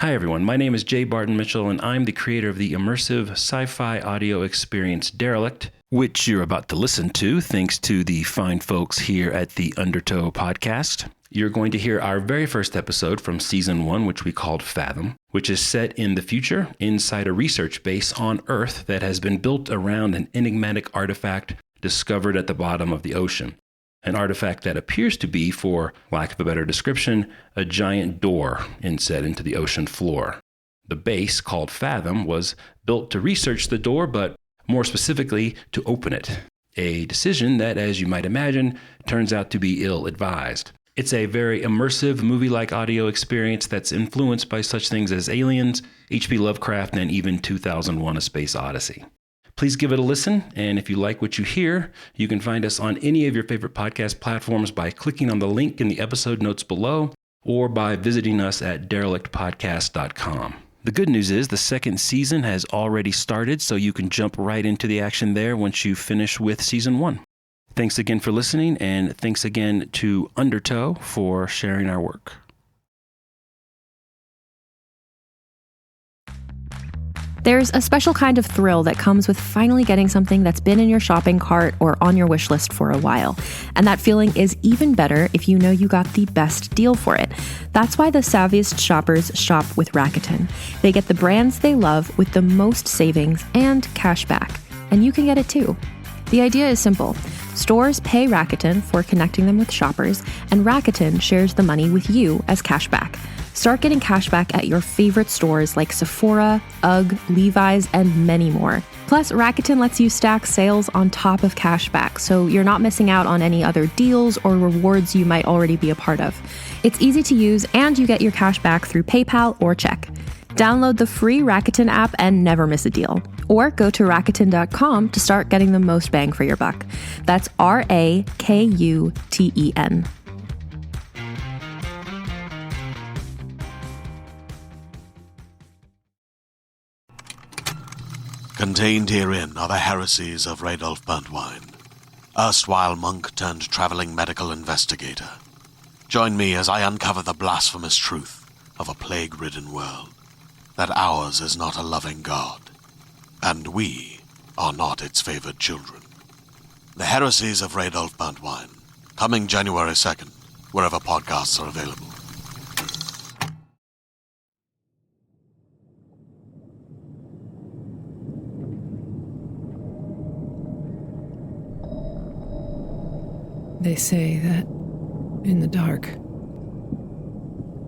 Hi everyone, my name is Jay Barton Mitchell and I'm the creator of the immersive sci-fi audio experience Derelict, which you're about to listen to thanks to the fine folks here at the Undertow podcast. You're going to hear our very first episode from season 1, which we called Fathom, which is set in the future inside a research base on Earth that has been built around an enigmatic artifact discovered at the bottom of the ocean. An artifact that appears to be, for lack of a better description, a giant door inset into the ocean floor. The base, called Fathom, was built to research the door, but more specifically, to open it. A decision that, as you might imagine, turns out to be ill-advised. It's a very immersive, movie-like audio experience that's influenced by such things as Aliens, H.P. Lovecraft, and even 2001: A Space Odyssey. Please give it a listen, and if you like what you hear, you can find us on any of your favorite podcast platforms by clicking on the link in the episode notes below or by visiting us at derelictpodcast.com. The good news is the second season has already started, so you can jump right into the action there once you finish with season 1. Thanks again for listening, and thanks again to Undertow for sharing our work. There's a special kind of thrill that comes with finally getting something that's been in your shopping cart or on your wish list for a while. And that feeling is even better if you know you got the best deal for it. That's why the savviest shoppers shop with Rakuten. They get the brands they love with the most savings and cash back. And you can get it too. The idea is simple. Stores pay Rakuten for connecting them with shoppers, and Rakuten shares the money with you as cashback. Start getting cashback at your favorite stores like Sephora, UGG, Levi's, and many more. Plus, Rakuten lets you stack sales on top of cashback, so you're not missing out on any other deals or rewards you might already be a part of. It's easy to use, and you get your cashback through PayPal or check. Download the free Rakuten app and never miss a deal. Or go to Rakuten.com to start getting the most bang for your buck. That's Rakuten. Contained herein are the heresies of Radolf Burntwine, erstwhile monk turned traveling medical investigator. Join me as I uncover the blasphemous truth of a plague-ridden world, that ours is not a loving God, and we are not its favored children. The heresies of Radolf Burntwine, coming January 2nd, wherever podcasts are available. They say that in the dark,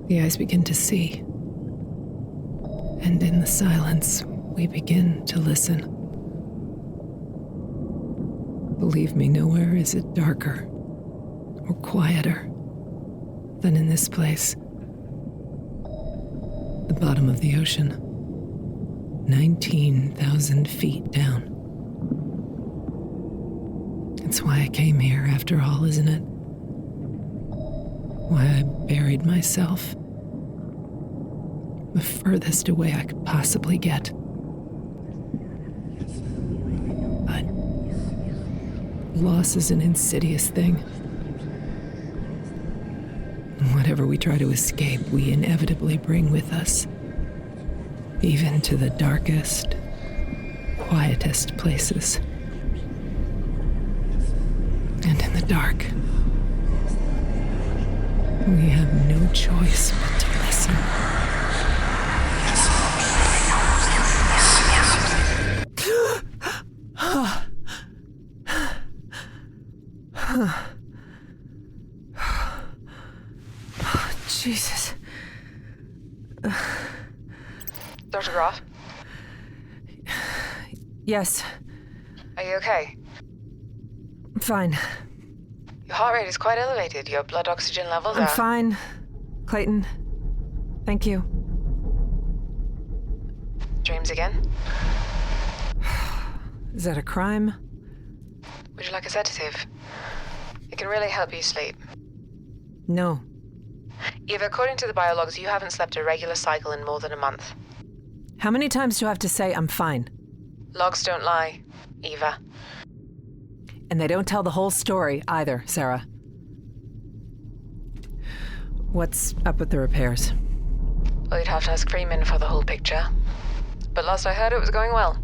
the eyes begin to see. And in the silence, we begin to listen. Believe me, nowhere is it darker or quieter than in this place. The bottom of the ocean, 19,000 feet down. It's why I came here, after all, isn't it? Why I buried myself the furthest away I could possibly get. But loss is an insidious thing. Whatever we try to escape, we inevitably bring with us, even to the darkest, quietest places. And in the dark, we have no choice but to listen. Jesus. Dr. Groff? Yes, Are you okay? I'm fine. Your heart rate is quite elevated. Your blood oxygen levels I'm are... fine, Clayton. Thank you. Dreams again? Is that a crime? Would you like a sedative? It can really help you sleep. No. Eva, according to the biologs, you haven't slept a regular cycle in more than a month. How many times do I have to say I'm fine? Logs don't lie, Eva. And they don't tell the whole story either, Sarah. What's up with the repairs? Well, you'd have to ask Freeman for the whole picture. But last I heard, it was going well.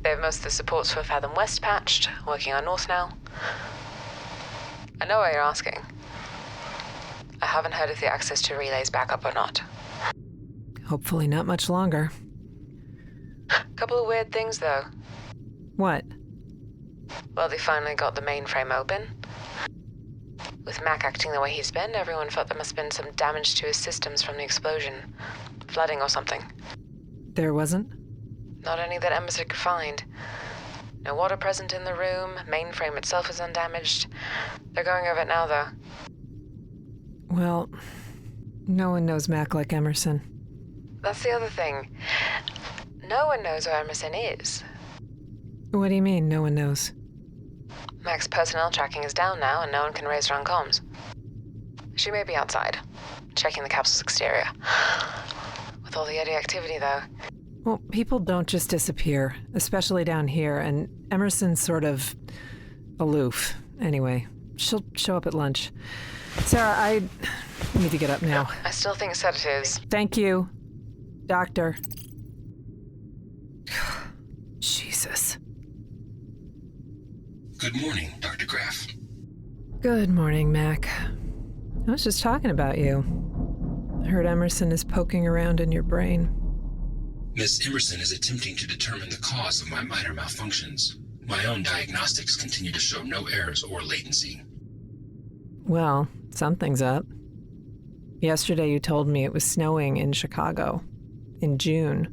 They have most of the supports for Fathom West patched, working on North now. I know why you're asking. I haven't heard if the access to relays back up or not. Hopefully not much longer. Couple of weird things, though. What? Well, they finally got the mainframe open. With Mac acting the way he's been, everyone felt there must have been some damage to his systems from the explosion. Flooding or something. There wasn't? Not any that Emerson could find. No water present in the room, mainframe itself is undamaged. They're going over it now, though. Well, no one knows Mac like Emerson. That's the other thing. No one knows where Emerson is. What do you mean, no one knows? Mac's personnel tracking is down now, and no one can raise her on comms. She may be outside, checking the capsule's exterior. With all the Yeti activity, though. Well, people don't just disappear, especially down here, and Emerson's sort of aloof. Anyway, she'll show up at lunch. Sarah, I need to get up now. I still think sedatives. Thank you, Doctor. Jesus. Good morning, Dr. Graff. Good morning, Mac. I was just talking about you. I heard Emerson is poking around in your brain. Miss Emerson is attempting to determine the cause of my minor malfunctions. My own diagnostics continue to show no errors or latency. Well, something's up. Yesterday you told me it was snowing in Chicago. In June.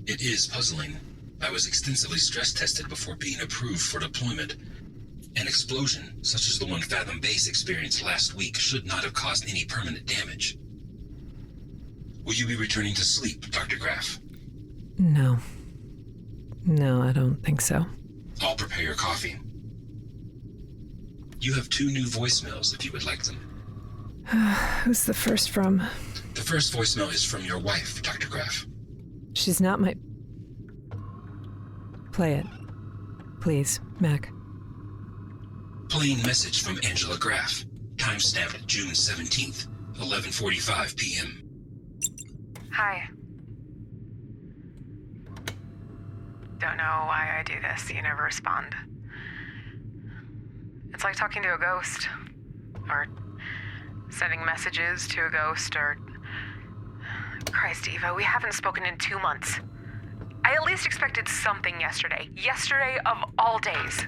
It is puzzling. I was extensively stress tested before being approved for deployment. An explosion, such as the one Fathom Base experienced last week, should not have caused any permanent damage. Will you be returning to sleep, Dr. Graff? No. No, I don't think so. I'll prepare your coffee. You have 2 new voicemails if you would like them. Who's the first from? The first voicemail is from your wife, Dr. Graff. She's not my... Play it. Please, Mac. Playing message from Angela Graff. Timestamped June 17th, 11:45 p.m. Hi. Don't know why I do this. You never respond. It's like talking to a ghost. Or sending messages to a ghost, or... Christ, Eva, we haven't spoken in 2 months. I at least expected something yesterday. Yesterday of all days.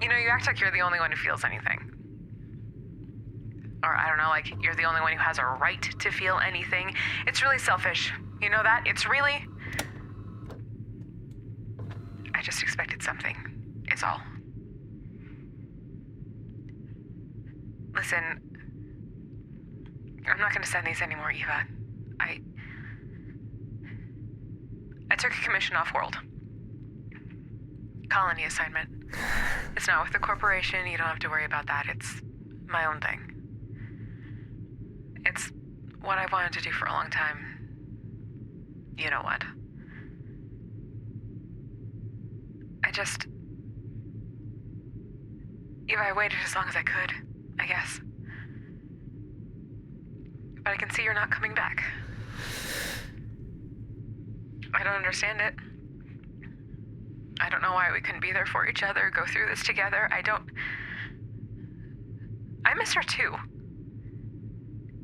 You know, you act like you're the only one who feels anything. Or, I don't know, like you're the only one who has a right to feel anything. It's really selfish. You know that? It's really... I just expected something. It's all. Listen, I'm not going to send these anymore, Eva. I took a commission off-world. Colony assignment. It's not with the corporation. You don't have to worry about that. It's my own thing. It's what I wanted to do for a long time. You know what? Eva, I waited as long as I could, I guess. But I can see you're not coming back. I don't understand it. I don't know why we couldn't be there for each other, go through this together. I miss her too.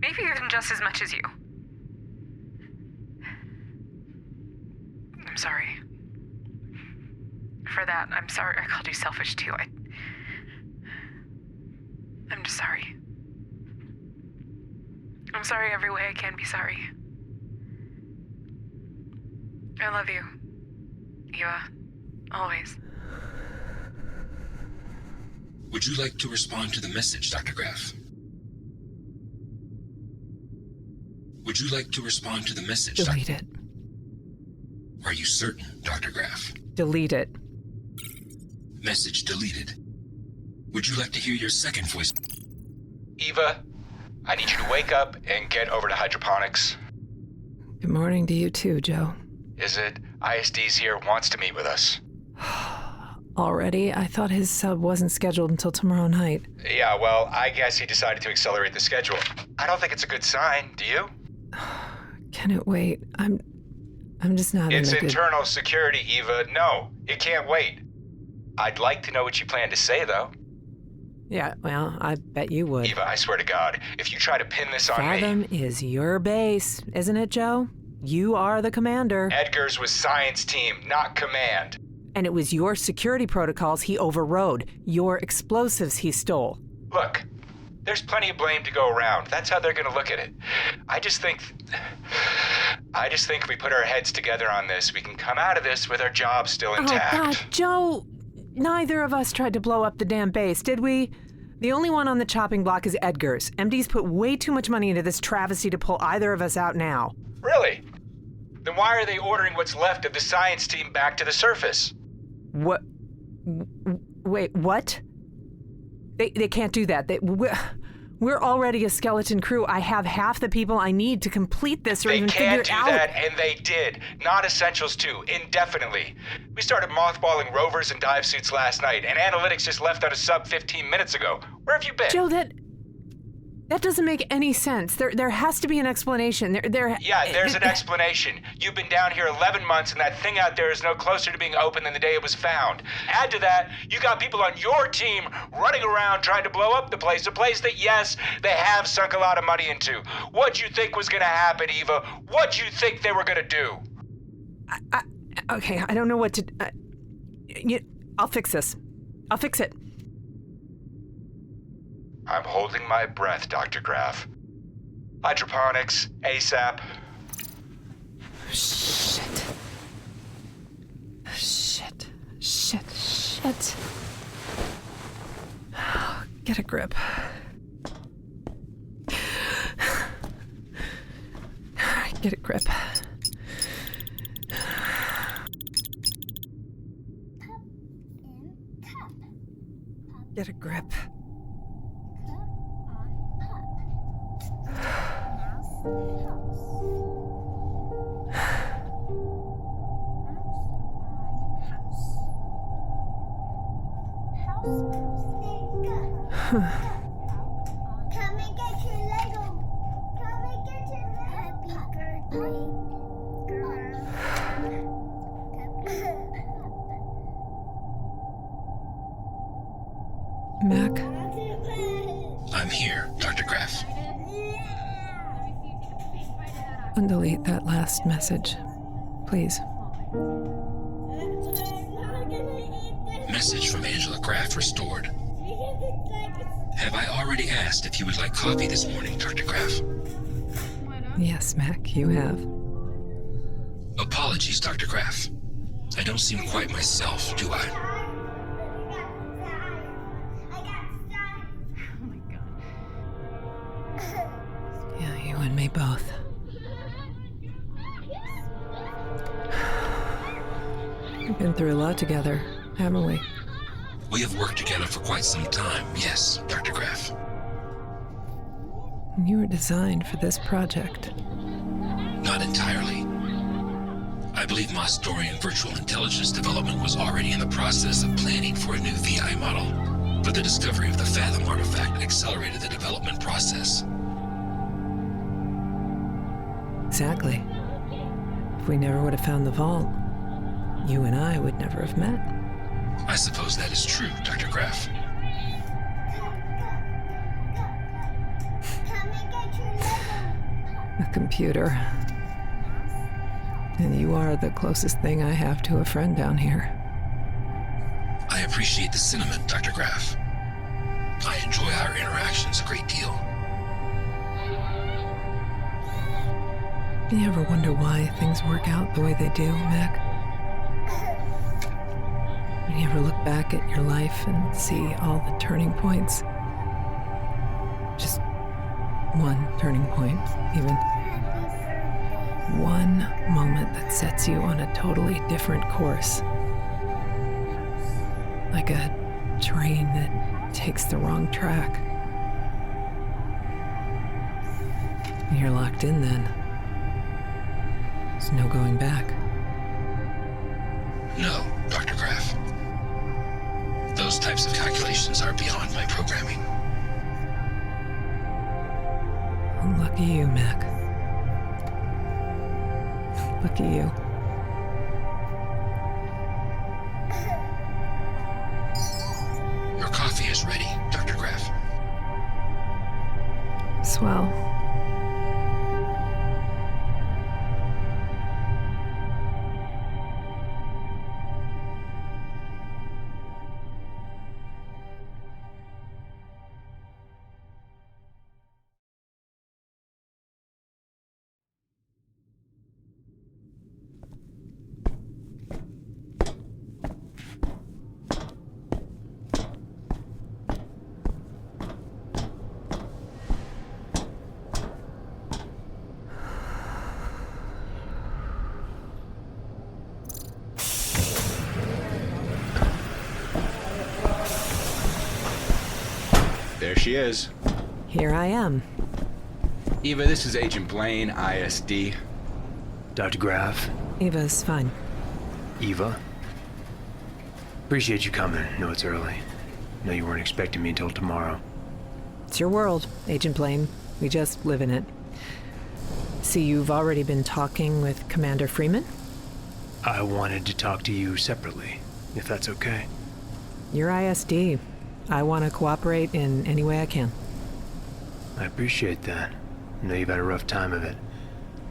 Maybe even just as much as you. I'm sorry. For that, I'm sorry I called you selfish too. I'm just sorry. I'm sorry every way I can be sorry. I love you, Eva. Always. Would you like to respond to the message, Dr. Graff? Would you like to respond to the message, Delete it. Are you certain, Dr. Graff? Delete it. Message deleted. Would you like to hear your second voice? Eva, I need you to wake up and get over to hydroponics. Good morning to you too, Joe. Is it ISD's here wants to meet with us? Already? I thought his sub wasn't scheduled until tomorrow night. Yeah, well, I guess he decided to accelerate the schedule. I don't think it's a good sign, do you? Can it wait? I'm just not It's in a internal security, Eva. No, it can't wait. I'd like to know what you plan to say, though. Yeah, well, I bet you would. Eva, I swear to God, if you try to pin this on me... Fathom is your base, isn't it, Joe? You are the commander. Edgar's was science team, not command. And it was your security protocols he overrode, your explosives he stole. Look, there's plenty of blame to go around. That's how they're gonna look at it. I just think if we put our heads together on this, we can come out of this with our jobs still intact. Oh, God, Joe, neither of us tried to blow up the damn base, did we? The only one on the chopping block is Edgar's. MD's put way too much money into this travesty to pull either of us out now. Really? Then why are they ordering what's left of the science team back to the surface? What? Wait, what? They can't do that. We're already a skeleton crew. I have half the people I need to complete this or even figure it out. They can't do that, and they did. Not Essentials 2, indefinitely. We started mothballing rovers and dive suits last night, and analytics just left on a sub 15 minutes ago. Where have you been? Joe, that doesn't make any sense. There has to be an explanation. Yeah, there's an explanation. You've been down here 11 months, and that thing out there is no closer to being open than the day it was found. Add to that, you got people on your team running around trying to blow up the place, a place that, yes, they have sunk a lot of money into. What'd you think was gonna happen, Eva? What'd you think they were gonna do? Okay, I don't know what to... I'll fix this. I'll fix it. I'm holding my breath, Dr. Graff. Hydroponics, ASAP. Shit. Get a grip. Get a grip. Get a grip. Come and get your Lego. Come and get your Lego. Happy birthday, Mac? I'm here, Dr. Graff. Undelete that last message, please. Message from Angela Graff restored. Have I already asked if you would like coffee this morning, Dr. Graff? Yes, Mac, you have. Apologies, Dr. Graff. I don't seem quite myself, do I? Yeah, you and me both. We've been through a lot together, haven't we? We have worked together for quite some time, yes, Dr. Graff. You were designed for this project. Not entirely. I believe my story in virtual intelligence development was already in the process of planning for a new VI model, but the discovery of the Fathom artifact accelerated the development process. Exactly. If we never would have found the vault, you and I would never have met. I suppose that is true, Dr. Graff. A computer. And you are the closest thing I have to a friend down here. I appreciate the sentiment, Dr. Graff. I enjoy our interactions a great deal. You ever wonder why things work out the way they do, Mac? You ever look back at your life and see all the turning points? Just one turning point, even. One moment that sets you on a totally different course. Like a train that takes the wrong track. You're locked in then. There's no going back. No, Dr. Graff. those types of calculations are beyond my programming. Lucky you, Mac. Lucky you. Your coffee is ready, Dr. Graff. Swell. There she is. Here I am. Eva, this is Agent Blaine, ISD. Dr. Graff, Eva's fine. Eva. Appreciate you coming. Know it's early. Know you weren't expecting me until tomorrow. It's your world, Agent Blaine. We just live in it. See, you've already been talking with Commander Freeman? I wanted to talk to you separately, if that's okay. You're ISD. I want to cooperate in any way I can. I appreciate that. I know you've had a rough time of it.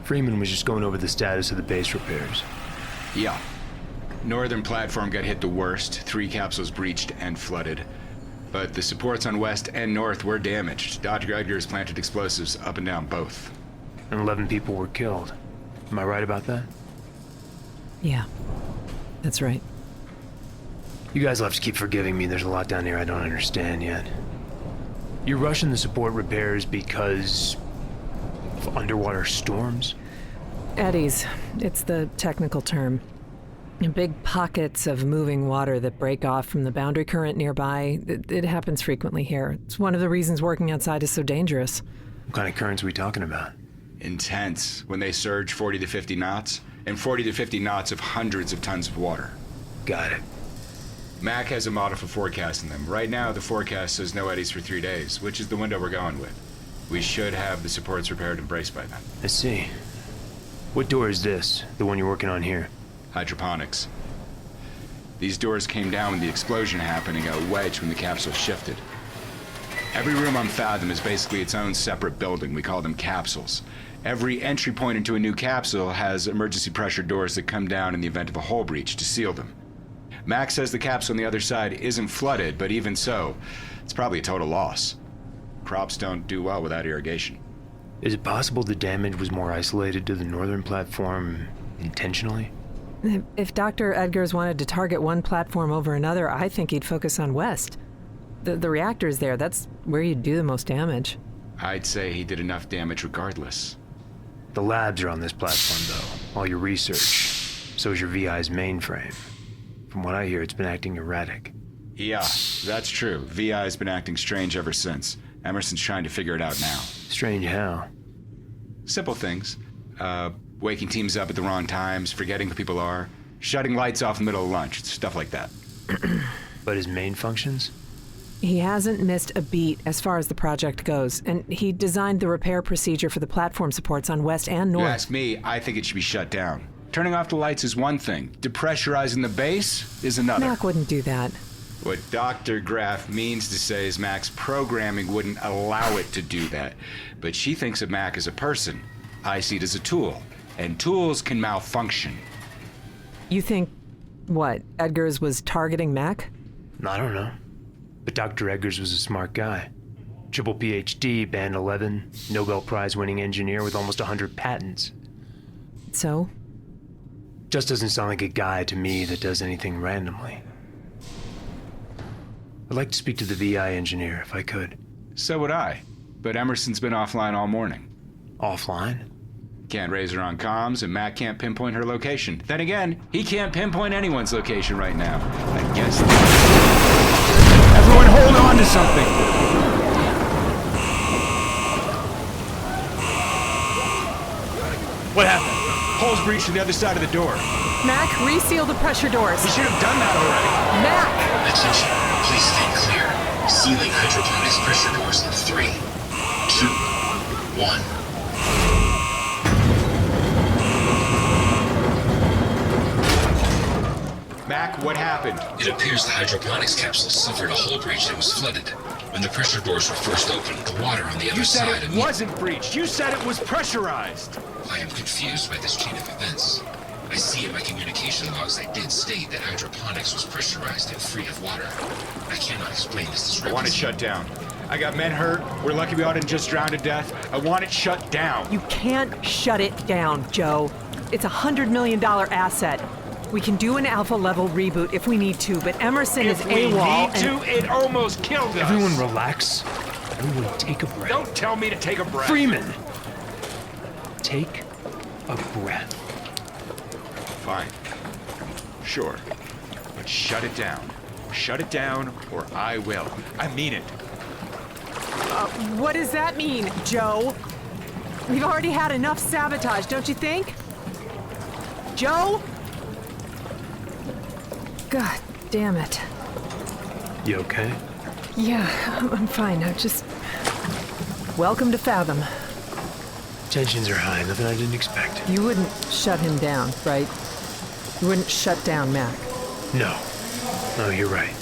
Freeman was just going over the status of the base repairs. Yeah. Northern platform got hit the worst. 3 capsules breached and flooded. But the supports on west and north were damaged. Dr. Edgar's planted explosives up and down both. And 11 people were killed. Am I right about that? Yeah, that's right. You guys will have to keep forgiving me. There's a lot down here I don't understand yet. You're rushing the support repairs because of underwater storms? Eddies. It's the technical term. Big pockets of moving water that break off from the boundary current nearby. It happens frequently here. It's one of the reasons working outside is so dangerous. What kind of currents are we talking about? Intense. When they surge 40 to 50 knots, and 40 to 50 knots of hundreds of tons of water. Got it. Mac has a model for forecasting them. Right now, the forecast says no eddies for 3 days, which is the window we're going with. We should have the supports repaired and braced by then. I see. What door is this? The one you're working on here? Hydroponics. These doors came down when the explosion happened and got wedged when the capsule shifted. Every room on Fathom is basically its own separate building. We call them capsules. Every entry point into a new capsule has emergency pressure doors that come down in the event of a hull breach to seal them. Max says the capsule on the other side isn't flooded, but even so, it's probably a total loss. Crops don't do well without irrigation. Is it possible the damage was more isolated to the northern platform intentionally? If Dr. Edgars wanted to target one platform over another, I think he'd focus on west. The reactor's there. That's where you'd do the most damage. I'd say he did enough damage regardless. The labs are on this platform, though. All your research. So is your VI's mainframe. From what I hear, it's been acting erratic. Yeah, that's true. VI's been acting strange ever since. Emerson's trying to figure it out now. Strange how? Simple things. Waking teams up at the wrong times, forgetting who people are, shutting lights off in the middle of lunch, stuff like that. But his main functions? He hasn't missed a beat as far as the project goes, and he designed the repair procedure for the platform supports on west and north. You ask me, I think it should be shut down. Turning off the lights is one thing. Depressurizing the base is another. Mac wouldn't do that. What Dr. Graff means to say is Mac's programming wouldn't allow it to do that. But she thinks of Mac as a person. I see it as a tool. And tools can malfunction. You think, what, Edgars was targeting Mac? I don't know. But Dr. Edgars was a smart guy. Triple PhD, Band 11, Nobel Prize winning engineer with almost 100 patents. So? Just doesn't sound like a guy to me that does anything randomly. I'd like to speak to the VI engineer, if I could. So would I. But Emerson's been offline all morning. Offline? Can't raise her on comms, and Mac can't pinpoint her location. Then again, he can't pinpoint anyone's location right now. I guess... Everyone hold on to something! What happened? Hole's breached to the other side of the door. Mac, reseal the pressure doors. He should have done that already. Mac! Attention, please stand clear. Sealing hydroponics pressure doors in 3, 2, 1. Mac, what happened? It appears the hydroponics capsule suffered a hull breach and was flooded. When the pressure doors were first opened, the water on the other You said side it wasn't breached. You said it was pressurized. I am confused by this chain of events. I see in my communication logs I did state that hydroponics was pressurized and free of water. I cannot explain this discrepancy. I want it shut down. I got men hurt. We're lucky we didn't just drown to death. I want it shut down. You can't shut it down, Joe. It's a $100 million asset. We can do an alpha level reboot if we need to, but Emerson is AWOL. If we need to, it almost killed us. Everyone relax. Everyone take a breath. Don't tell me to take a breath. Freeman! Take a breath. Fine. Sure. But shut it down. Shut it down, or I will. I mean it. What does that mean, Joe? We've already had enough sabotage, don't you think? Joe? God damn it. You okay? Yeah, I'm fine. I'm just... Welcome to Fathom. Tensions are high, nothing I didn't expect. You wouldn't shut him down, right? You wouldn't shut down Mac. No. No, you're right.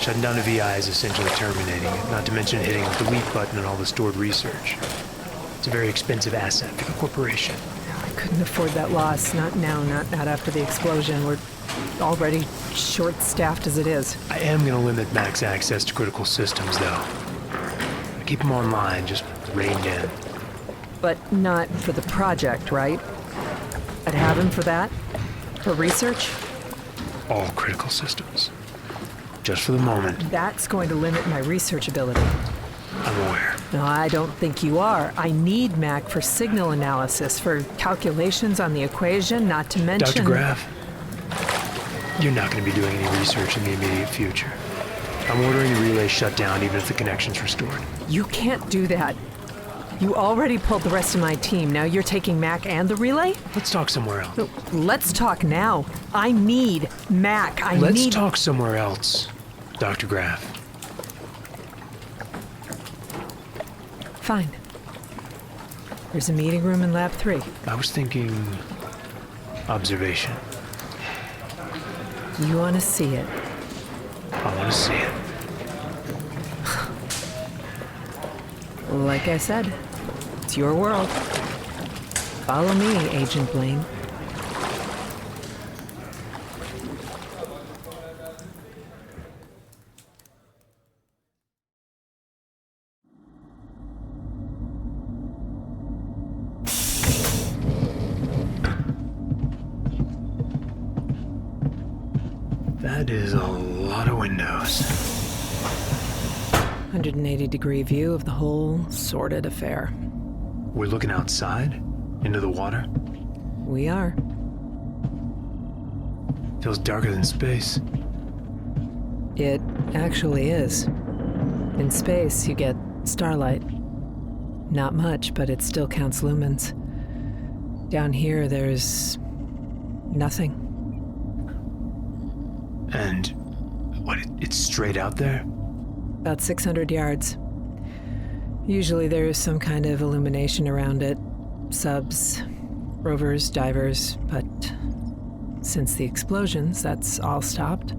Shutting down a VI is essentially terminating it, not to mention hitting the delete button on all the stored research. It's a very expensive asset for the corporation. I couldn't afford that loss. Not now, not after the explosion. We're already short-staffed as it is. I am going to limit Mac's access to critical systems, though. Keep him online, just reined in. But not for the project, right? I'd have him for that? For research? All critical systems. Just for the moment. That's going to limit my research ability. I'm aware. No, I don't think you are. I need Mac for signal analysis, for calculations on the equation, not to mention... Dr. Graff, you're not going to be doing any research in the immediate future. I'm ordering the relay shut down even if the connection's restored. You can't do that. You already pulled the rest of my team. Now you're taking Mac and the relay? Let's talk somewhere else. No, let's talk now. I need Mac. Let's talk somewhere else, Dr. Graff. Fine. There's a meeting room in Lab 3. I was thinking... observation. You want to see it? I want to see it. Like I said, it's your world. Follow me, Agent Blaine. That is a lot of windows. 180-degree view of the whole sordid affair. We're looking outside? Into the water? We are. Feels darker than space. It actually is. In space, you get starlight. Not much, but it still counts lumens. Down here, there's... nothing. And... what, it's straight out there? About 600 yards. Usually there is some kind of illumination around it. Subs, rovers, divers, but since the explosions, that's all stopped.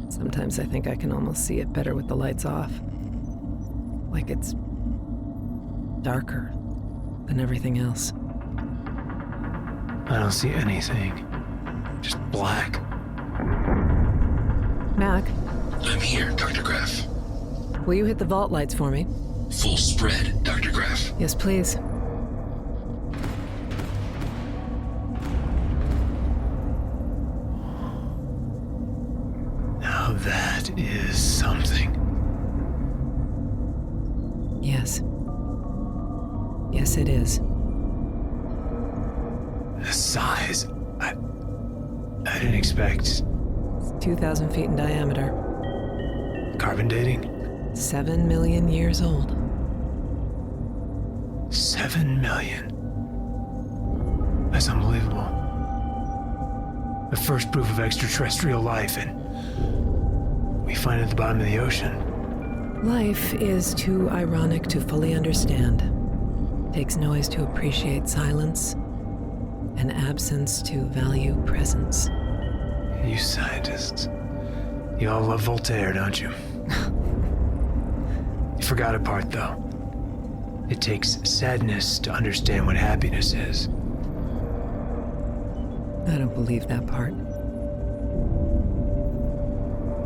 Sometimes I think I can almost see it better with the lights off. Like it's darker than everything else. I don't see anything. Just black. Mac, I'm here, Dr. Graff. will you hit the vault lights for me? Full spread, Dr. Graff. Yes, please. Now that is something. Yes. Yes, it is. The size. I didn't expect. It's 2,000 feet in diameter. Carbon dating? 7 million years old. 7 million. That's unbelievable. The first proof of extraterrestrial life, and we find it at the bottom of the ocean. Life is too ironic to fully understand. Takes noise to appreciate silence, and absence to value presence. You scientists, you all love Voltaire, don't you? You forgot a part, though. It takes sadness to understand what happiness is. I don't believe that part.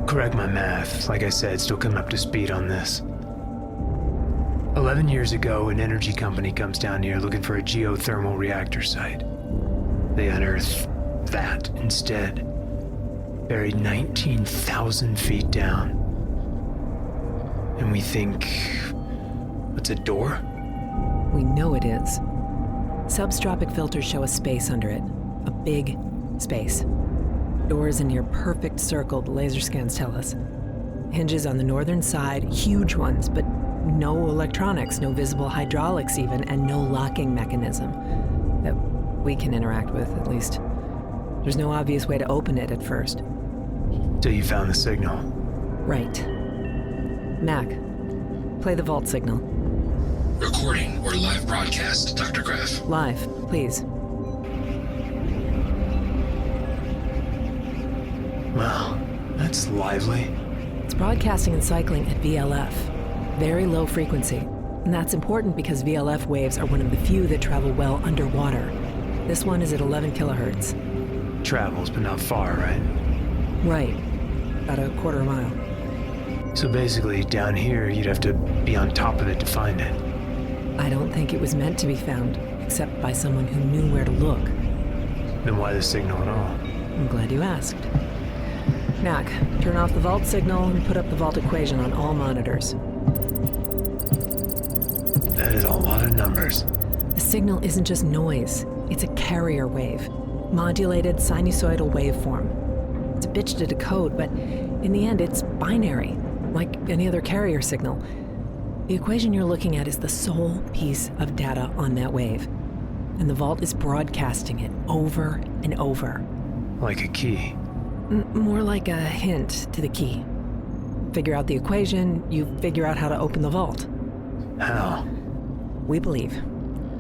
Correct my math. Like I said, still coming up to speed on this. 11 years ago, an energy company comes down here looking for a geothermal reactor site. They unearth that instead. Buried 19,000 feet down. And we think, it's a door? We know it is. Substropic filters show a space under it. A big space. Doors in near perfect circle, the laser scans tell us. Hinges on the northern side, huge ones, but no electronics, no visible hydraulics even, and no locking mechanism that we can interact with, at least. There's no obvious way to open it at first. Till you found the signal. Right. Mac, play the vault signal. Recording or live broadcast, Dr. Graff. Live, please. Well, that's lively. It's broadcasting and cycling at VLF. Very low frequency. And that's important because VLF waves are one of the few that travel well underwater. This one is at 11 kilohertz. Travels, but not far, right? Right. About a quarter mile. So basically, down here, you'd have to be on top of it to find it. I don't think it was meant to be found, except by someone who knew where to look. Then why the signal at all? I'm glad you asked. Mac, turn off the vault signal and put up the vault equation on all monitors. That is a lot of numbers. The signal isn't just noise, it's a carrier wave. Modulated sinusoidal waveform. It's a bitch to decode, but in the end it's binary, like any other carrier signal. The equation you're looking at is the sole piece of data on that wave. And the vault is broadcasting it over and over. Like a key. More like a hint to the key. Figure out the equation, you figure out how to open the vault. How? We believe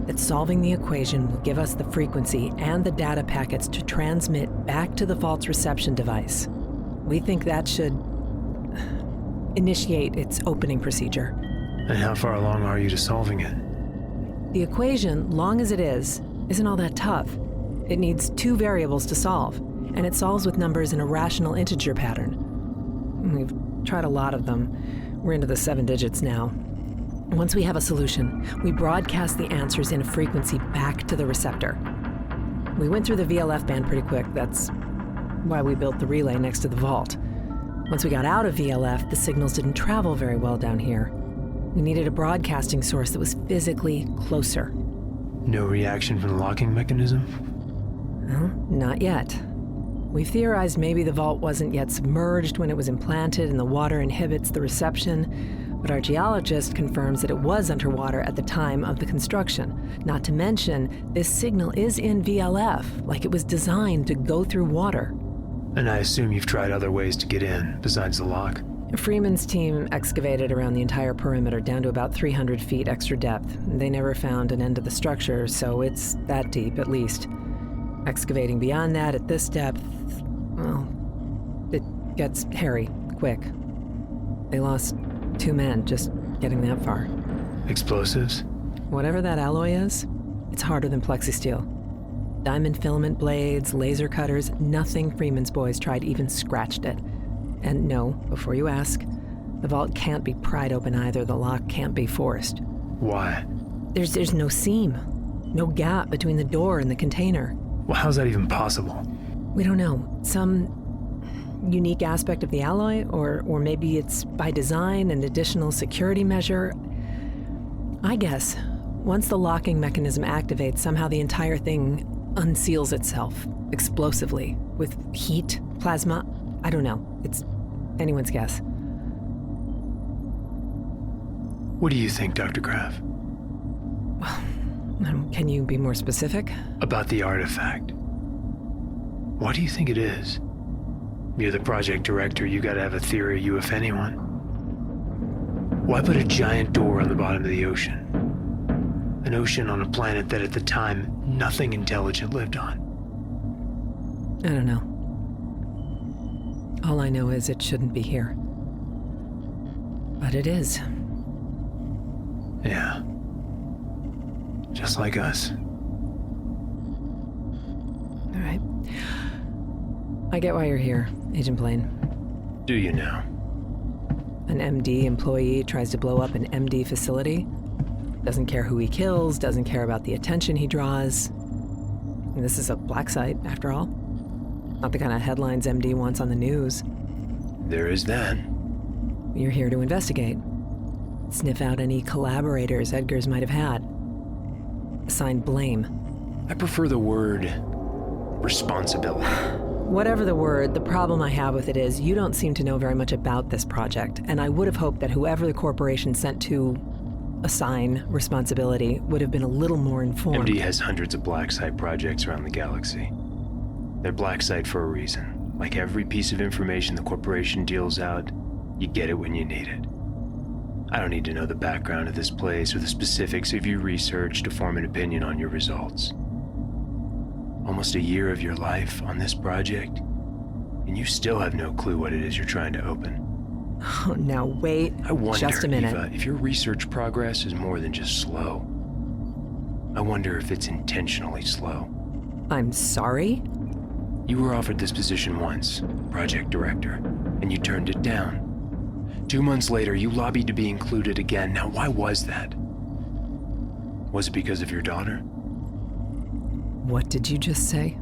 that solving the equation will give us the frequency and the data packets to transmit back to the vault's reception device. We think that should initiate its opening procedure. And how far along are you to solving it? The equation, long as it is, isn't all that tough. It needs 2 variables to solve, and it solves with numbers in a rational integer pattern. We've tried a lot of them. We're into the 7 digits now. Once we have a solution, we broadcast the answers in a frequency back to the receptor. We went through the VLF band pretty quick. That's why we built the relay next to the vault. Once we got out of VLF, the signals didn't travel very well down here. We needed a broadcasting source that was physically closer. No reaction from the locking mechanism? Well, not yet. We've theorized maybe the vault wasn't yet submerged when it was implanted and the water inhibits the reception, but our geologist confirms that it was underwater at the time of the construction. Not to mention, this signal is in VLF, like it was designed to go through water. And I assume you've tried other ways to get in, besides the lock? Freeman's team excavated around the entire perimeter down to about 300 feet extra depth. They never found an end to the structure, so it's that deep at least. Excavating beyond that at this depth, well, it gets hairy, quick. They lost 2 men just getting that far. Explosives? Whatever that alloy is, it's harder than plexisteel. Diamond filament blades, laser cutters, nothing Freeman's boys tried even scratched it. And no, before you ask, the vault can't be pried open either. The lock can't be forced. Why? There's no seam, no gap between the door and the container. Well, how's that even possible? We don't know. Some unique aspect of the alloy, or maybe it's by design, an additional security measure. I guess, once the locking mechanism activates, somehow the entire thing unseals itself, explosively, with heat, plasma. I don't know. It's anyone's guess. What do you think, Dr. Graff? Can you be more specific? About the artifact. What do you think it is? You're the project director, you gotta have a theory, you if anyone. Why put a giant door on the bottom of the ocean? An ocean on a planet that at the time nothing intelligent lived on. I don't know. All I know is it shouldn't be here. But it is. Yeah. Just like us. All right. I get why you're here, Agent Blaine. Do you now? An MD employee tries to blow up an MD facility. Doesn't care who he kills, doesn't care about the attention he draws. And this is a black site, after all. Not the kind of headlines MD wants on the news. There is that. You're here to investigate. Sniff out any collaborators Edgar's might have had. Assign blame. I prefer the word responsibility. Whatever the word, the problem I have with it is you don't seem to know very much about this project, and I would have hoped that whoever the corporation sent to assign responsibility would have been a little more informed. MD has hundreds of black site projects around the galaxy. They're black site for a reason. Like every piece of information the corporation deals out, you get it when you need it. I don't need to know the background of this place or the specifics of your research to form an opinion on your results. Almost a year of your life on this project, and you still have no clue what it is you're trying to open. Oh, now wait I wonder, just a minute. Eva, if your research progress is more than just slow. I wonder if it's intentionally slow. I'm sorry? You were offered this position once, project director, and you turned it down. 2 months later, you lobbied to be included again. Now, why was that? Was it because of your daughter? What did you just say?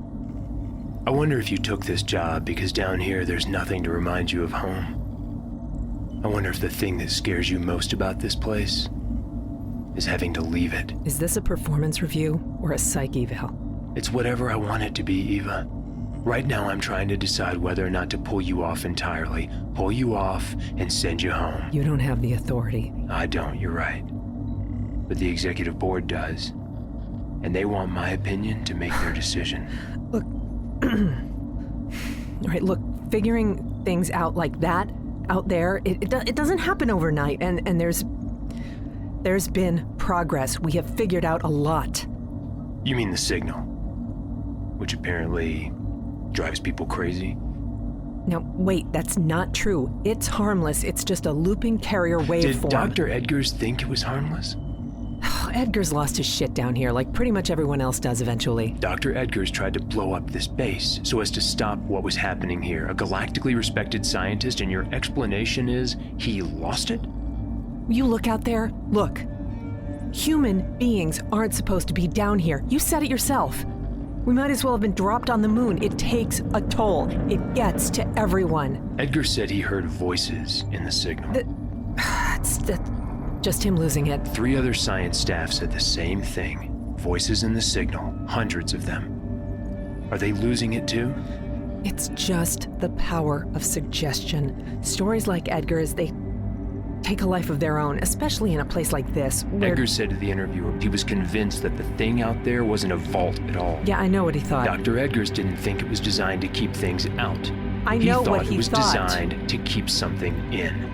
I wonder if you took this job because down here there's nothing to remind you of home. I wonder if the thing that scares you most about this place is having to leave it. Is this a performance review or a psych eval? It's whatever I want it to be, Eva. Right now I'm trying to decide whether or not to pull you off entirely. Pull you off and send you home. You don't have the authority. I don't, you're right. But the executive board does. And they want my opinion to make their decision. Look, all right, look, figuring things out like that out there, it doesn't happen overnight, and there's been progress. We have figured out a lot. You mean the signal, which apparently drives people crazy? Now, wait, that's not true. It's harmless. It's just a looping carrier waveform. Did Dr. Edgars think it was harmless? Edgar's lost his shit down here, like pretty much everyone else does eventually. Dr. Edgars tried to blow up this base so as to stop what was happening here. A galactically respected scientist, and your explanation is he lost it? You look out there, look. Human beings aren't supposed to be down here. You said it yourself. We might as well have been dropped on the moon. It takes a toll. It gets to everyone. Edgar said he heard voices in the signal. It's just him losing it. 3 other science staff said the same thing. Voices in the signal, hundreds of them. Are they losing it too? It's just the power of suggestion. Stories like Edgar's, they take a life of their own, especially in a place like this, where... Edgar said to the interviewer he was convinced that the thing out there wasn't a vault at all. Yeah, I know what he thought. Dr. Edgars didn't think it was designed to keep things out. I know what He he thought it was thought. designed to keep something in.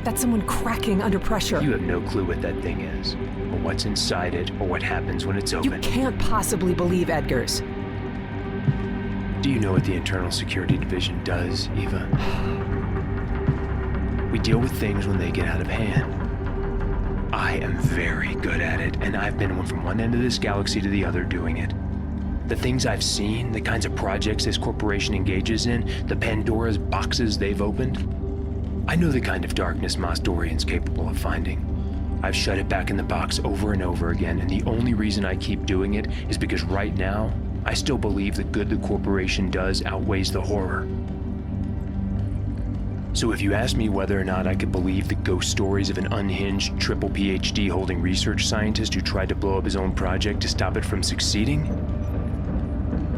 That's someone cracking under pressure. You have no clue what that thing is, or what's inside it, or what happens when it's You open. can't possibly believe Edgar's. Do you know what the Internal Security Division does, Eva? We deal with things when they get out of hand. I am very good at it, and I've been from one end of this galaxy to the other doing it. The things I've seen, the kinds of projects this corporation engages in, the Pandora's boxes they've opened, I know the kind of darkness Mosdorian's capable of finding. I've shut it back in the box over and over again, and the only reason I keep doing it is because right now, I still believe the good the corporation does outweighs the horror. So if you ask me whether or not I could believe the ghost stories of an unhinged triple PhD holding research scientist who tried to blow up his own project to stop it from succeeding,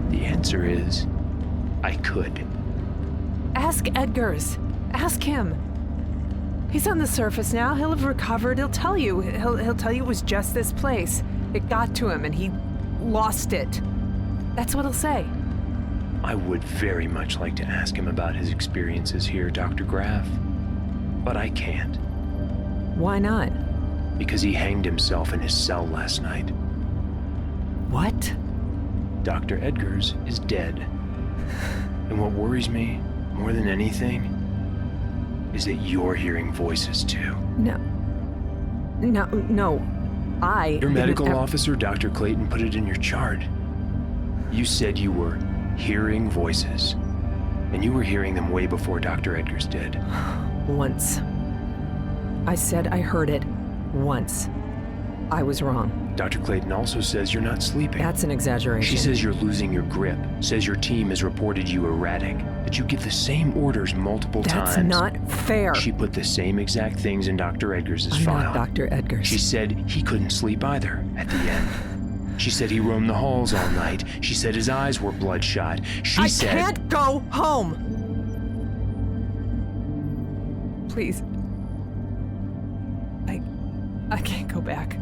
the answer is, I could. Ask Edgar's. Ask him. He's on the surface now. He'll have recovered. He'll tell you. He'll tell you it was just this place. It got to him and he lost it. That's what he'll say. I would very much like to ask him about his experiences here, Dr. Graff, but I can't. Why not? Because he hanged himself in his cell last night. What? Dr. Edgars is dead. And what worries me more than anything is that you're hearing voices too. No. Your medical officer, Dr. Clayton, put it in your chart. You said you were hearing voices, and you were hearing them way before Dr. Edgars did. Once. I said I heard it once. I was wrong. Dr. Clayton also says you're not sleeping. That's an exaggeration. She says you're losing your grip, says your team has reported you erratic, that you give the same orders multiple times. That's not fair. She put the same exact things in Dr. Edgars' I'm file. not Dr. Edgars. She said he couldn't sleep either at the end. She said he roamed the halls all night. She said his eyes were bloodshot. I can't go home! Please. I can't go back.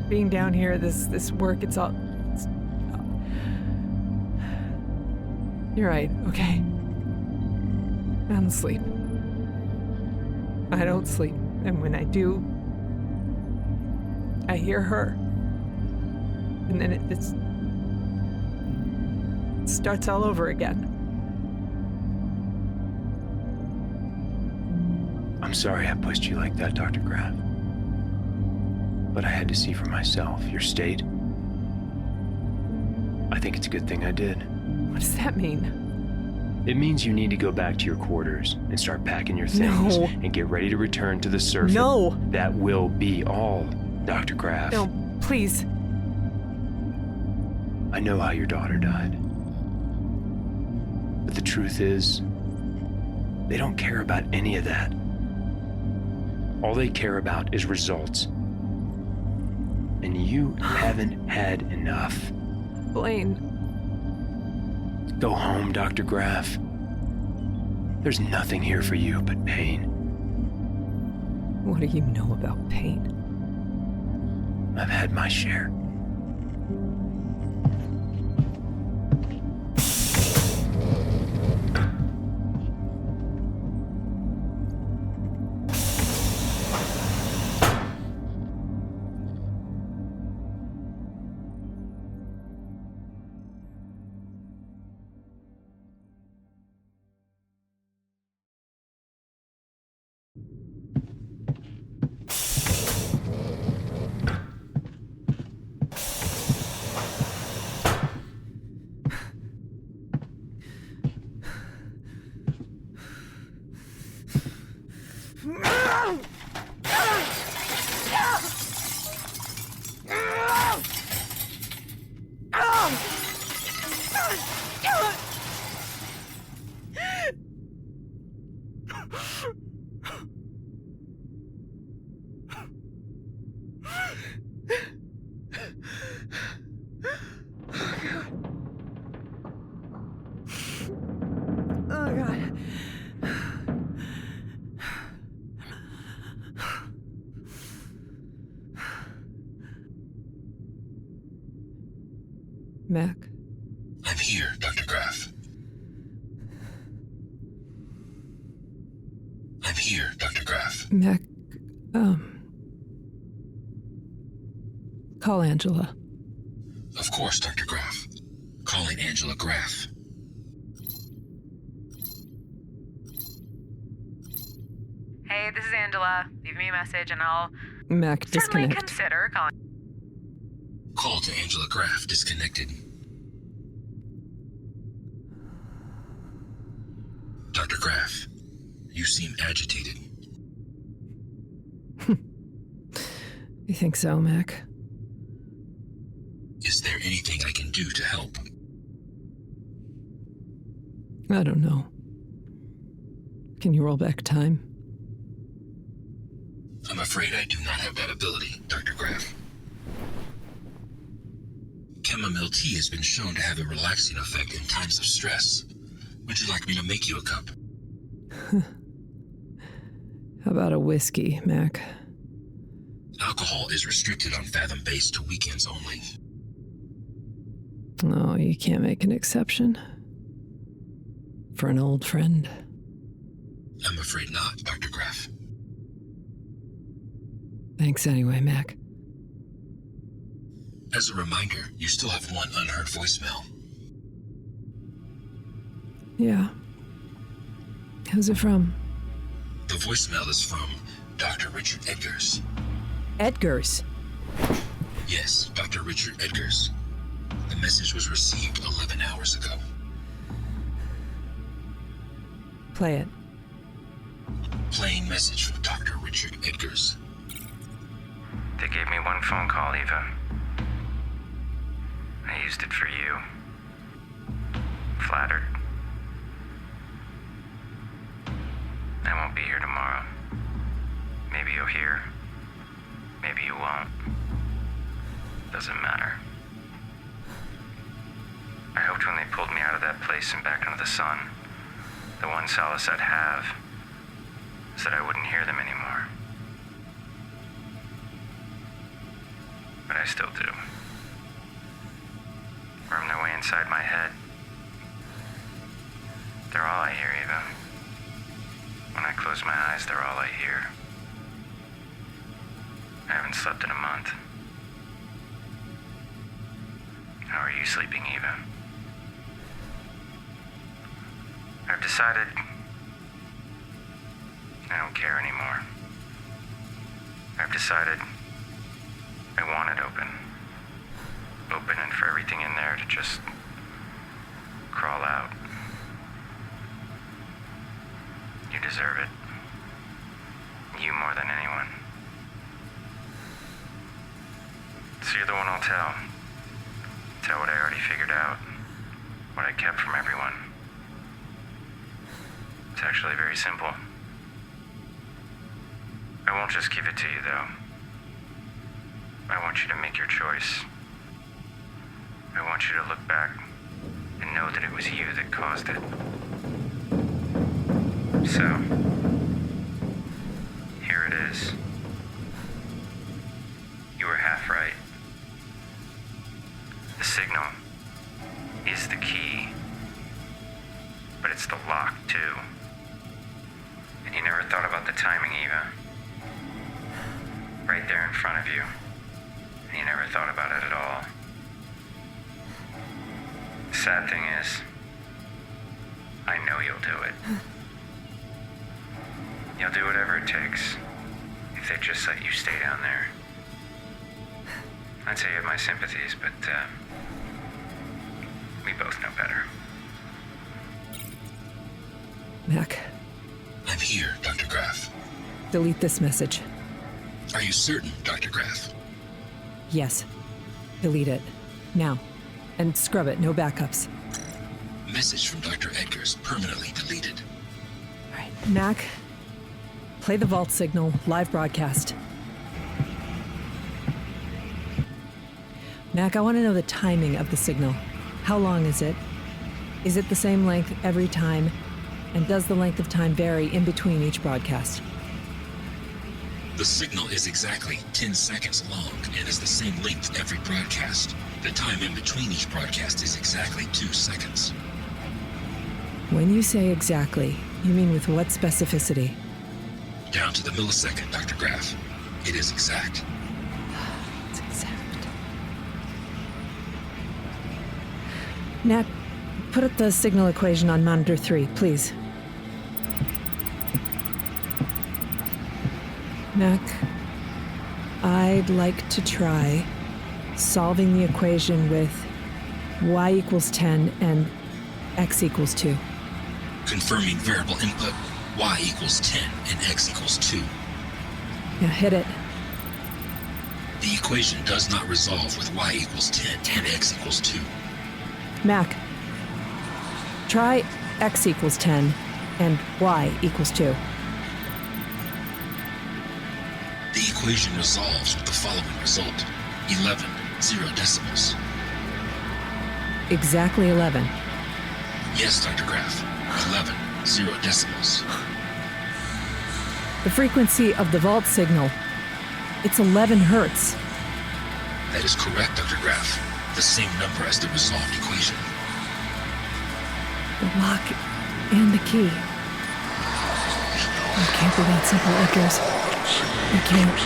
Being down here, this work, it's all... You're right, okay? I don't sleep. I don't sleep. And when I do, I hear her. And then it starts all over again. I'm sorry I pushed you like that, Dr. Graff. But I had to see for myself your state. I think it's a good thing I did. What does that mean? It means you need to go back to your quarters and start packing your things and get ready to return to the surface. No! That will be all, Dr. Graff. No, please. I know how your daughter died. But the truth is, they don't care about any of that. All they care about is results. And you haven't had enough. Blaine. Go home, Dr. Graff. There's nothing here for you but pain. What do you know about pain? I've had my share. Oh, God. Mac? I'm here, Dr. Graff. I'm here, Dr. Graff. Mac, call Angela. Of course, Dr. Graff. Calling Angela Graff. Hey, this is Angela. Leave me a message and I'll Mac, certainly disconnect. consider calling. Call to Angela Graff disconnected. Dr. Graff, you seem agitated. You think so, Mac? Is there anything I can do to help? I don't know. Can you roll back time? I'm afraid I do not have that ability, Dr. Graff. Chamomile tea has been shown to have a relaxing effect in times of stress. Would you like me to make you a cup? How about a whiskey, Mac? Alcohol is restricted on Fathom base to weekends only. Oh, you can't make an exception. For an old friend. I'm afraid not, Dr. Graff. Thanks anyway, Mac. As a reminder, you still have one unheard voicemail. Yeah. Who's it from? The voicemail is from Dr. Richard Edgars. Edgars? Yes, Dr. Richard Edgars. The message was received 11 hours ago. Play it. Playing message from Dr. Richard Edgars. They gave me one phone call, Eva. I used it for you. Flattered. I won't be here tomorrow. Maybe you'll hear. Maybe you won't. Doesn't matter. I hoped when they pulled me out of that place and back into the sun, the one solace I'd have is that I wouldn't hear them anymore. But I still do. Worm their way inside my head. They're all I hear, Eva. When I close my eyes, they're all I hear. I haven't slept in a month. How are you sleeping, Eva? I've decided I don't care anymore. I've decided I want it open. Open and for everything in there to just crawl out. You deserve it. You more than anyone. So you're the one I'll tell. Tell what I already figured out. What I kept from everyone. It's actually very simple. I won't just give it to you, though. I want you to make your choice. I want you to look back and know that it was you that caused it. So, here it is. You were half right. The signal is the key, but it's the lock, too. And you never thought about the timing, Eva. Right there in front of you. And you never thought about it at all. The sad thing is, I know you'll do it. You'll do whatever it takes if they just let you stay down there. I'd say you have my sympathies, but we both know better. Mac, I'm here, Dr. Graff. delete this message. Are you certain, Dr. Graff? Yes. Delete it. Now. And scrub it, no backups. Message from Dr. Edgars permanently deleted. All right, Mac, play the vault signal, live broadcast. Mac, I want to know the timing of the signal. How long is it? Is it the same length every time? And does the length of time vary in between each broadcast? The signal is exactly 10 seconds long and is the same length every broadcast. The time in between each broadcast is exactly 2 seconds. When you say exactly, you mean with what specificity? Down to the millisecond, Dr. Graff. It is exact. It's exact. Nat, put up the signal equation on monitor 3, please. Mac, I'd like to try solving the equation with y equals 10 and x equals 2. Confirming variable input, y equals 10 and x equals 2. Yeah, hit it. The equation does not resolve with y equals 10 and x equals 2. Mac, try x equals 10 and y equals 2. The equation resolves with the following result. 11, 0 decimals. Exactly 11. Yes, Dr. Graff. 11, 0 decimals. The frequency of the vault signal It's 11 hertz. That is correct, Dr. Graff. The same number as the resolved equation. The lock and the key. I can't be that simple, Edgars. I can't.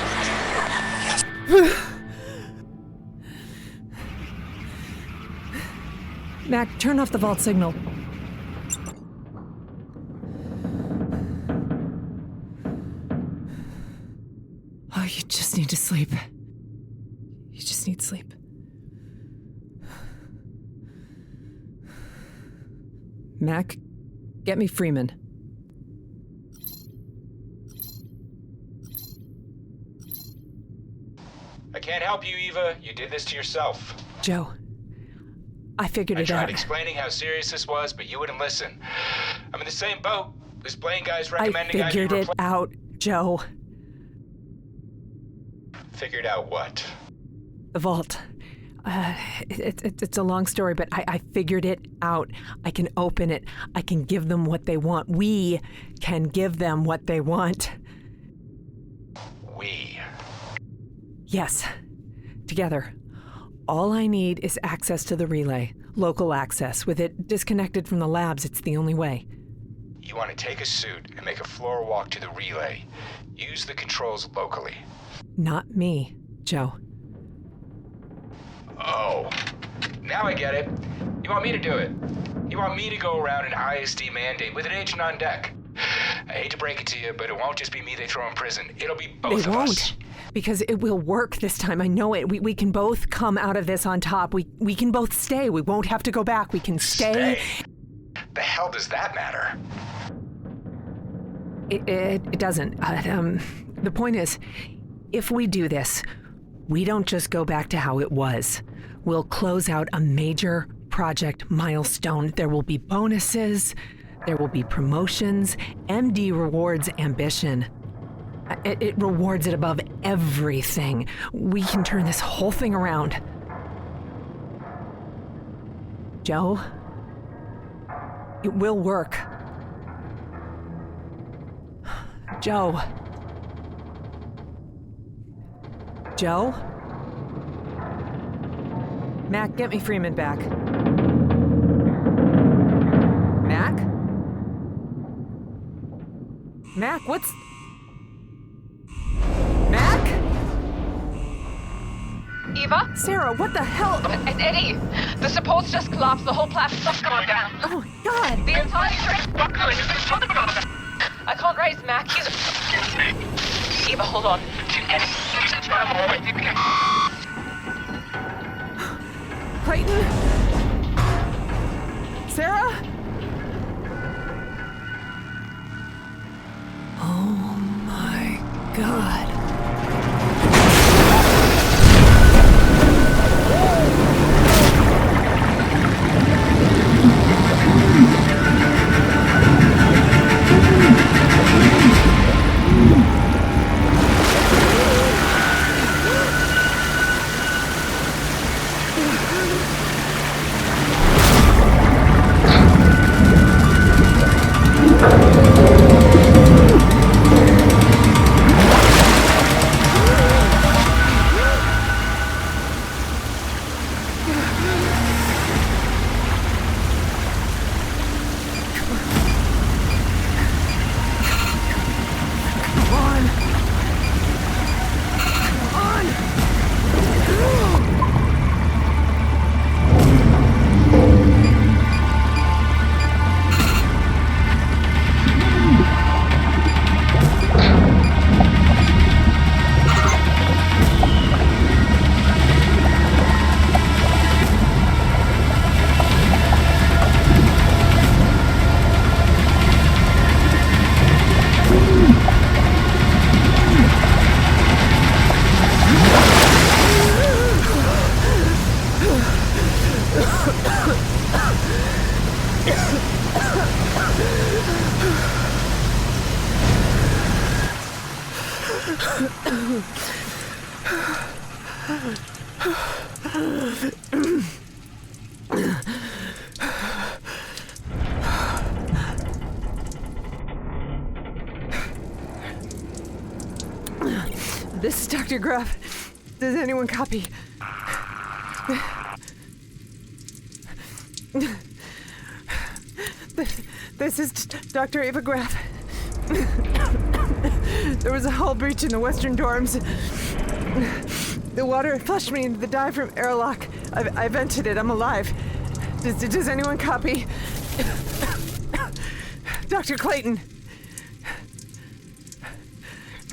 Mac, turn off the vault signal. Oh, you just need to sleep. You just need sleep. Mac, get me Freeman. I can't help you, Eva. You did this to yourself. Joe, I figured I it tried out. explaining how serious this was, but you wouldn't listen. I'm in the same boat. This Blaine guy's I recommending figured it out, Joe. Figured out what? The vault. It's a long story, but I figured it out. I can open it. I can give them what they want. We can give them what they want. We. Yes. Together. All I need is access to the relay. Local access. With it disconnected from the labs, it's the only way. You want to take a suit and make a floor walk to the relay. Use the controls locally. Not me, Joe. Oh. Now I get it. You want me to do it. You want me to go around an ISD mandate with an agent on deck. I hate to break it to you, but it won't just be me they throw in prison. It'll be both They of won't. us. Because it will work this time. I know it. We can both come out of this on top. We can both stay. We won't have to go back. We can stay. The hell does that matter? It doesn't. The point is, if we do this, we don't just go back to how it was. We'll close out a major project milestone. There will be bonuses. There will be promotions. MD rewards ambition. It rewards it above everything. We can turn this whole thing around. Joe, it will work. Joe. Joe? Mac, get me Freeman back. Mac? Mac, what's... Mac? Eva? Sarah, what the hell? It's Eddie. The supports just collapsed. The whole platform's gone down. Oh, God. The entire I can't raise Mac. He's... Eva, hold on. Clayton? Sarah? Oh my God. This is Dr. Dr. Gruff, does anyone copy? This is Dr. Ava Graff. There was a hull breach in the western dorms. The water flushed me into the diaphragm airlock. I vented it. I'm alive. Does anyone copy? Dr. Clayton.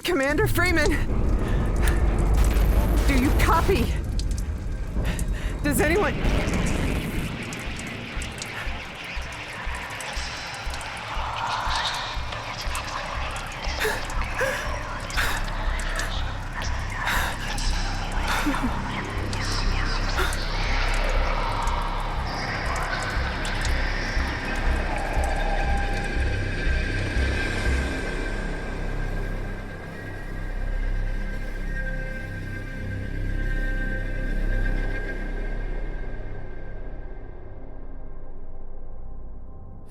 Commander Freeman. Do you copy? Does anyone...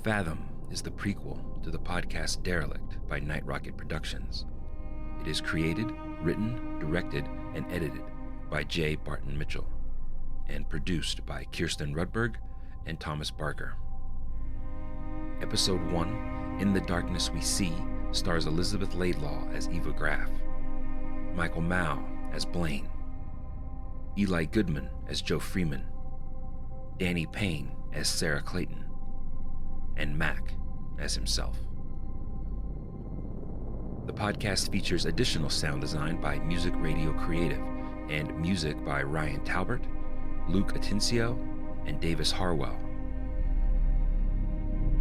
Fathom is the prequel to the podcast Derelict by Night Rocket Productions. It is created, written, directed, and edited by J. Barton Mitchell, and produced by Kirsten Rudberg and Thomas Barker. Episode 1, In the Darkness We See, stars Elizabeth Laidlaw as Eva Graff, Michael Mao as Blaine, Eli Goodman as Joe Freeman, Danny Payne as Sarah Clayton, and Mac as himself. The podcast features additional sound design by Music Radio Creative and music by Ryan Talbert, Luke Atencio, and Davis Harwell.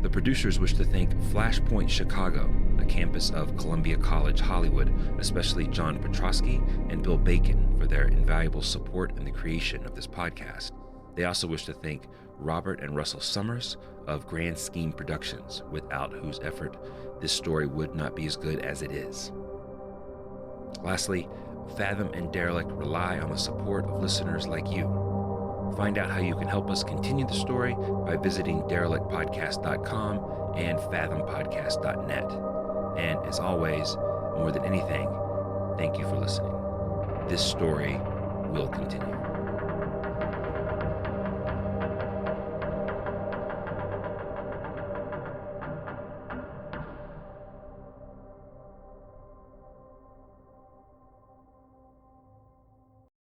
The producers wish to thank Flashpoint Chicago, a campus of Columbia College Hollywood, especially John Petrosky and Bill Bacon for their invaluable support in the creation of this podcast. They also wish to thank Robert and Russell Summers of Grand Scheme Productions, without whose effort this story would not be as good as it is. Lastly, Fathom and Derelict rely on the support of listeners like you. Find out how you can help us continue the story by visiting derelictpodcast.com and fathompodcast.net. And as always, more than anything, thank you for listening. This story will continue.